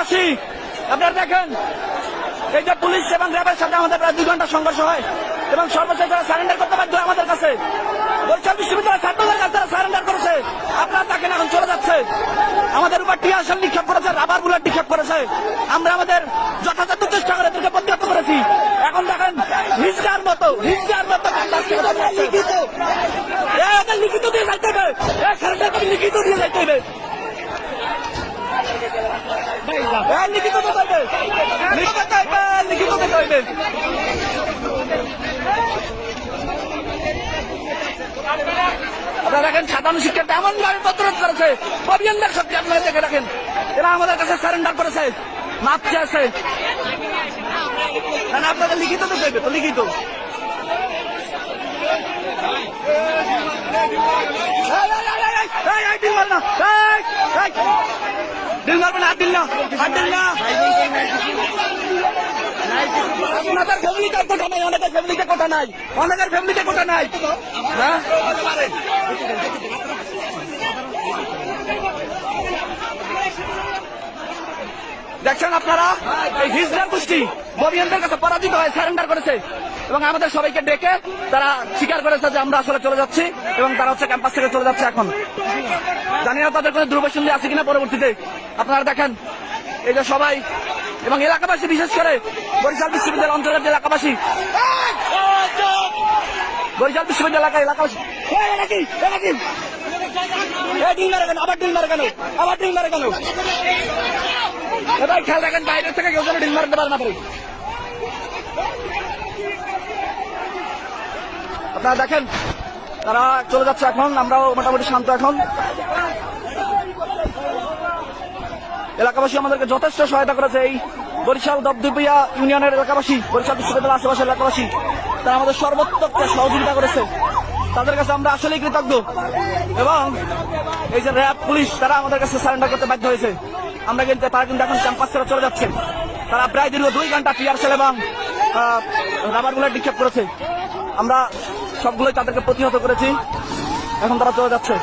এলাকাবাসী আপনারা দেখেন, এই যে পুলিশ এবং র্যাবের সাথে আমাদের প্রায় 2 ঘন্টা সংঘর্ষ হয় এবং সর্বশেষ তারা সারেন্ডার করতে বাধ্য হয় আমাদের কাছে। বরিশাল বিশ্ববিদ্যালয়ের ছাত্রদের কাছে তারা সারেন্ডার করেছে। আপনারা তাকে এখন চলে যাচ্ছে। আমাদের উপর টিয়ার শেল নিক্ষেপ করেছে, রাবার বুলেট নিক্ষেপ করেছে। আমরা আমাদের যথাযথ চেষ্টা করে এদেরকে প্রতিহত করেছি। এখন দেখেন হিজড়ার মতো লিখিত দিয়ে যাইতে হবে, সারেন্ডার করে লিখিত দিয়ে যাইতে হবে। লিখিত দিতে হবে, লিখিত দিতে হবে। আপনারা দেখেন সাধারণ শিক্ষার্থী এমন ভাবে প্রতিরোধ করেছে, অভিযানদের শক্তি আপনারা দেখে রাখেন। এরা আমাদের কাছে সারেন্ডার করেছে, মাপ চেয়েছে। আপনাদের লিখিত দিতে হবে, তো লিখিত। ডিল মারবে না, হাত দিল না, হাত দিল না। আপনাদের ফ্যামিলিতে কোটা নাই, অনেকের ফ্যামিলিতে কোটা নাই, অনেকের ফ্যামিলিতে কোটা নাই। হ্যাঁ, দেখছেন আপনারা, এই হিজড়ার গোষ্ঠী ববিয়ানদের কাছে পরাজিত হয়ে সারেন্ডার করেছে এবং আমাদের সবাইকে ডেকে তারা স্বীকার করেছে যে আমরা আসলে চলে যাচ্ছি এবং তারা হচ্ছে ক্যাম্পাস থেকে চলে যাচ্ছে। এখন জানি না তাদের কোনো দুর্বসন্ধি আছে কিনা পরবর্তীতে। আপনারা দেখেন এই যে সবাই এবং এলাকাবাসী, বিশেষ করে বরিশাল বিশ্ববিদ্যালয় অঞ্চলের যে এলাকাবাসী, বরিশাল বিশ্ববিদ্যালয় এলাকাবাসী ডিল মারে কেন, আবার ডিল মারে কেন, আবার ডিল মারে কেন? এবার খেয়াল রাখেন বাইরের থেকে কেউ যেন ডিল মারতে পারে না পারে। আপনারা দেখেন তারা চলে যাচ্ছে। এখন আমরাও মোটামুটি শান্ত। এখন এলাকাবাসী আমাদেরকে যথেষ্ট সহায়তা করেছে। এই বরিশাল দপদপিয়া ইউনিয়নের এলাকাবাসী, বরিশাল বিশ্ববিদ্যালয়ের আশেপাশের এলাকাবাসী, তারা আমাদের সর্বোত্তম সহযোগিতা করেছে। তাদের কাছে আমরা আসলেই কৃতজ্ঞ। এবং এই যে র্যাব, পুলিশ, তারা আমাদের কাছে সারেন্ডার করতে বাধ্য হয়েছে। আমরা কিন্তু তারা কিন্তু এখন ক্যাম্পাস ছেড়ে চলে যাচ্ছে। তারা প্রায় দীর্ঘ 2 ঘন্টা টিয়ার শেল এবং রাবার বুলেট নিক্ষেপ করেছে। আমরা সবগুলোই তাদেরকে প্রতিহত করেছি। এখন তারা চলে যাচ্ছে।